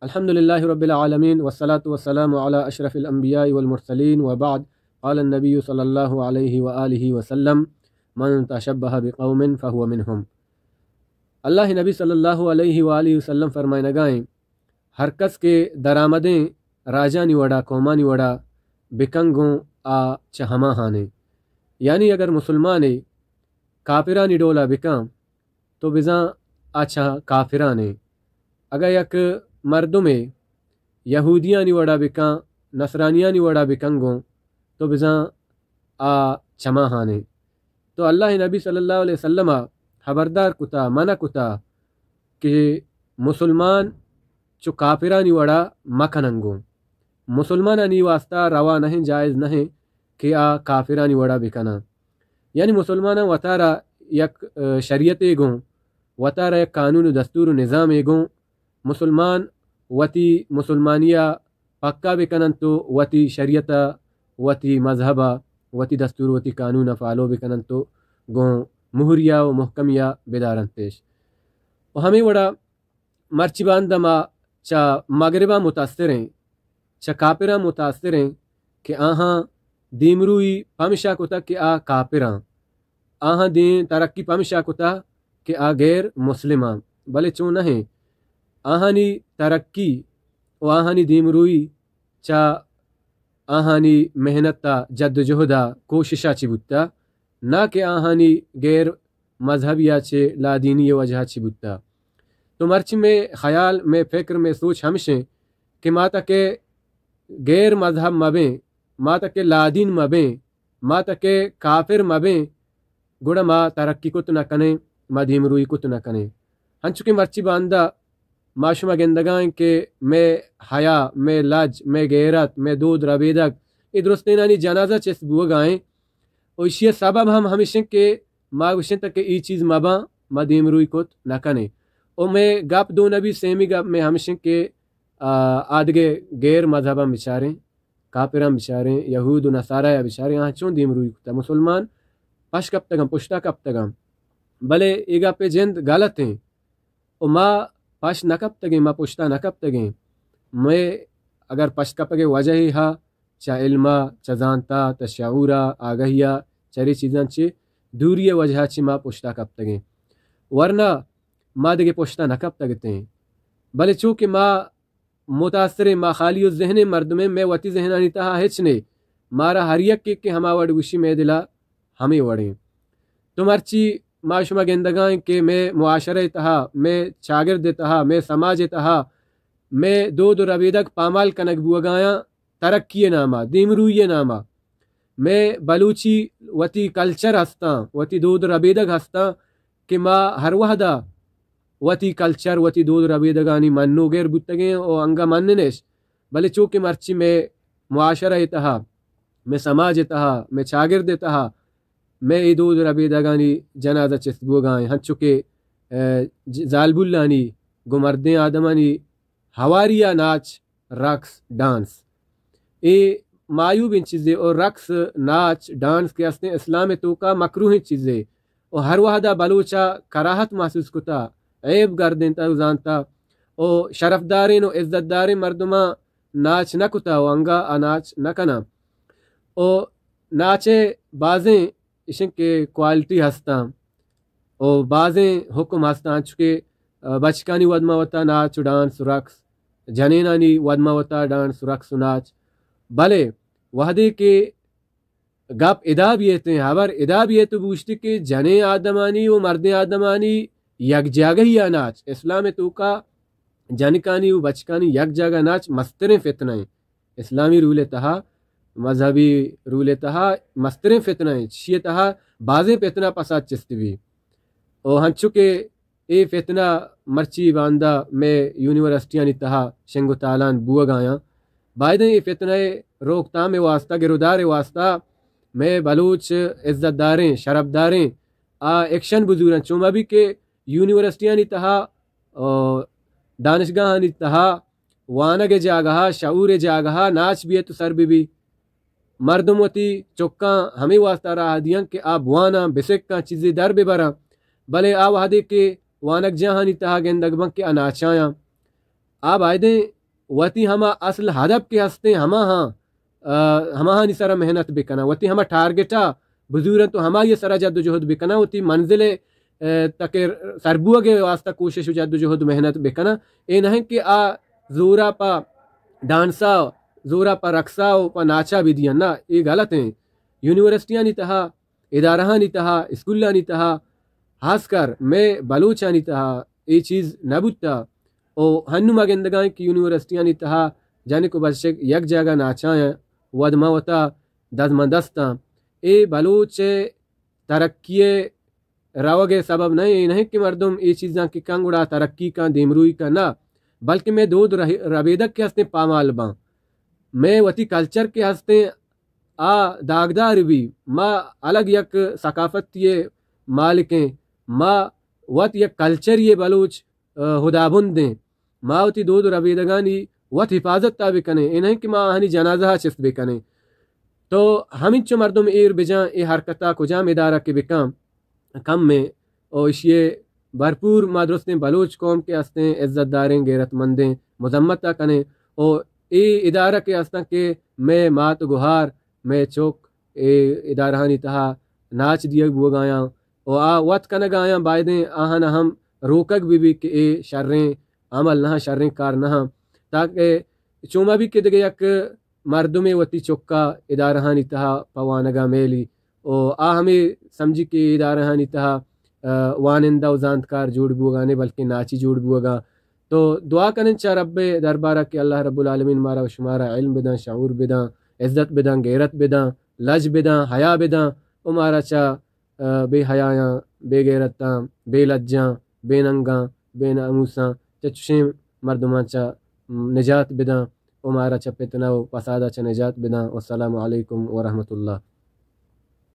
الحمد لله رب العالمين والصلاة والسلام على أشرف الأنبياء والمرسلين وبعد. قال النبي صلى الله عليه وآله وسلم من تشبه بقوم فهو منهم. اللہ نبی صلی اللہ علیہ وآلہ وسلم فرمائے نگائیں ہر کس کے درآمدیں راجانی وڑا قومانی وڑا بکنگوں آ چہما ہانے، یعنی اگر مسلمانے کافرانی ڈولا بکاں تو بزاں آچھا کافرانے، اگر یک مردمے یہودیانی وڑا بکاں نصرانیانی وڑا بکنگوں تو بزاں آ چما ہانے۔ تو اللہ نبی صلی اللہ علیہ وسلم خبردار کتا منع کتا کہ مسلمان چو کافرانی وڑا مکننگوں، مسلمانانی واسطہ روا نہیں جائز نہیں کہ آ کافرانی وڑا بکنا، یعنی مسلمانہ وطارہ یک شریعت گوں وطارہ یک قانون و دستور و نظام گوں مسلمان وتی مسلمانیہ پکا بکنن تو وتی شریعت وتی مذہبہ وتی دستور وتی قانون فالو بکنن تو گوں مہریہ و محکمیہ بیدارن پیش و ہمیں وڑا مرچی باندما چا مغربہ متاثر ہیں چا کافرہ متاثر ہیں کہ آہاں دیمروئی پمشا کتا کہ آ کافراں، آہاں دین ترقی پمشا کتا کہ آ غیر مسلماں، بلے چون نہیں آہانی ترقی و آہانی دیمروئی چا آہانی محنتا جد جہدہ کوششہ چی بودتا، نہ کہ آہانی غیر مذہبیہ چھے لا دینی وجہ چی بودتا۔ تو مرچ میں خیال میں فکر میں سوچ ہمشیں کہ ماتا کہ غیر مذہب مبیں، ماتا کہ لا دین مبیں، ماتا کہ کافر مبیں، گوڑا ما ترقی کت نہ کنے، ما دیمروئی کت نہ کنے۔ ہنچکہ مرچی باندہ معاشمہ گندگائیں کہ میں حیا، میں لج، میں غیرت، میں دود ربیدک ادرستینانی جنازہ چیس بوگائیں، اور اسی سبب ہم ہمیشہ کہ ما گوشن تک کہ ای چیز مباں ما دیمروئی کت نہ کنے۔ اور میں گپ دو نبی سیمی گپ میں ہمیشہ کہ آدھگے غیر مذہبہ بچاریں، کافران بچاریں، یہود و نصارہ بچاریں، آہاں چون دیمروئی کتا مسلمان پش کب تگم پشتا کب تگم، بلے ای گپ پہ جند غلط ہیں اور ما پش نہ کب تگیں، ما پشتا نہ کب تگیں، میں اگر پش کب تگیں وجہ ہی ہا چا علمہ چا زانتا تا شعورہ آگہیہ چری چیزاں چی دوری وجہ چی ما پشتا کب تگیں، ورنہ ما دگے پشتا نہ کب تگتے ہیں، بلے چونکہ ما متاثر ما خالی و ذہن مردمیں میں وتی ذہنانی تہا ہچنے مارا ہر یک کہ ہما وڑ گوشی میں دلا ہمیں وڑیں۔ تو مرچی معاشمہ گندگائیں کہ میں معاشرہ تہا، میں شاگرد تہا، میں سماج تہا، میں دود و ربیدک پامال کنک بوگایاں ترقی نامہ دیمروئی نامہ، میں بلوچی وتی کلچر ہستاں وتی دود و ربیدک ہستاں کہ ما ہر وحدہ وتی کلچر وتی دود ربیدگانی منو غیر بتگیں او انگا مننش، بلے چونکہ مرچی میں معاشرہ تہا، میں سماج تہا، میں شاگرد تہا، میں ای دود ربیدگانی جنازہ چسبو گائیں، ہن چکے ظالب اللہانی گمردیں آدمانی ہواریہ ناچ رقص ڈانس اے معیوب ان چیزیں، اور رقص ناچ ڈانس کے اسنے اسلام تو کا مکروہ چیزیں، اور ہر وحدہ بلوچا کراہت محسوس کتا عیب گردیں تا زانتا، اور شرف دارین و عزت دارین مردمہ ناچ نہ کتا و انگا ناچ نہ کنا، اور ناچے بازیں اشن کے کوالٹی ہستاں اور بعضیں حکم ہستاں، چونکہ بچکانی ودما وتا ناچ ڈانس رقص، جنینانی ودما وتا ڈانس رقص ناچ، بلے وحدے کے گپ ادا بھی ہیں خبر ادا بھی ہے تو بوشتی کہ جنے آدمانی و مرد آدمانی یک جگہ ہی ناچ اسلام تو کا جنکانی و بچکانی یک جگہ ناچ مستریں فتنہ ہیں، اسلامی رول تہا مذہبی رول تہا مستریں فتنہ ہیں، شیعہ تہا بازیں فتنہ پسات چست بھی، اور ہن چکے اے فتنہ مرچی باندہ میں یونیورسٹیاں تہا شنگ و تالان بوگ آیاں بائدیں یہ فتنہ روک تام واسطہ گرودار واسطہ میں بلوچ عزت داریں شرف داریں ایکشن بزورن چوما بھی کہ یونیورسٹیاں تہا دانشگاہ تہا وانگ جاگہا شعور جاگہا ناچ بھی ہے تو سر بھی مردم وتی چکاں ہمیں واسطہ راہ دیاں کہ آپ وانا بسکاں چیزیں در بے برا، بلے آ وحدے کہ وانک جہانی تہا گندگ بن کے اناچایاں آپ آئدیں وتی ہما اصل ہدف کے ہستے ہما ہاں سرا محنت بکنا وتی ہما ٹارگیٹا بزورن تو ہما یہ سرا جد و جہد بکنا وتی منزل تک سربو کے واسطہ کوشش جد و جہد محنت بکنا اے نہیں کہ آ زورا پا ڈانسا زورا پا رقصا پا ناچا بھی دیا نا یہ غلط ہیں. یونیورسٹیاں نہیں تہا ادارہ نہیں تہا اسکولا نہیں تہا خاص کر میں بلوچا نہیں تہا یہ چیز نبوتا او ہنو مگندگاں کی یونیورسٹیاں نہیں تہا جانے کو بس یک جگہ ناچائیں ودما وتا دستاں اے بلوچ ترقی روگے سبب نہیں کہ مردم یہ چیزاں کی کنگڑا ترقی کا دیمروئی کا نہ بلکہ میں دود ربیدک کے ہستے پامال باں میں وتی کلچر کے ہستے آ داغدار بھی ما الگ یک ثقافت یہ مالکیں ما وت یک کلچر یہ بلوچ ہدابند دیں ما وتی دود ربیدگانی وت حفاظت تا بھی کنے یہ نہیں کہ ما ہنی جنازہ چست بھی کنے تو ہمیں چو مردم ایر بجاں اے حرکتہ کجام ادارہ کے بکام کم میں اور یہ بھرپور مادرستیں بلوچ قوم کے ہستیں عزت داریں غیرت مندیں مذمتہ کنے اور اے ادارہ کے ہستاں کہ میں مات گہار میں چوک اے ادارہانی تہا ناچ دیا بو گایاں اور آ وط کنگ آیاں بائدیں آہن ہم روکک بھی کہ اے شریں عمل نہ شریں کار نہ تاکہ چوما بھی کہ دگے یک مردم وتی چکا ادارہانی تہا پوانگا میلی اور آ ہمیں سمجھی کہ ادارہانی تہا وانندہ و زانتکار جوڑ بوگانے بلکہ ناچی جوڑ بوگا تو دعا کرن چا رب دربارہ کہ اللہ رب العالمین مارا و شمارا علم بداں شعور بداں عزت بداں غیرت بداں لج بداں حیا بداں و مارا چا بے حیاں بے غیرتاں بے لجاں بے ننگاں بے ناموساں چچشیں مردماں چا نجات بداں و مارا چا فتنہ و فسادہ چا نجات بداں والسلام علیکم ورحمۃ اللہ.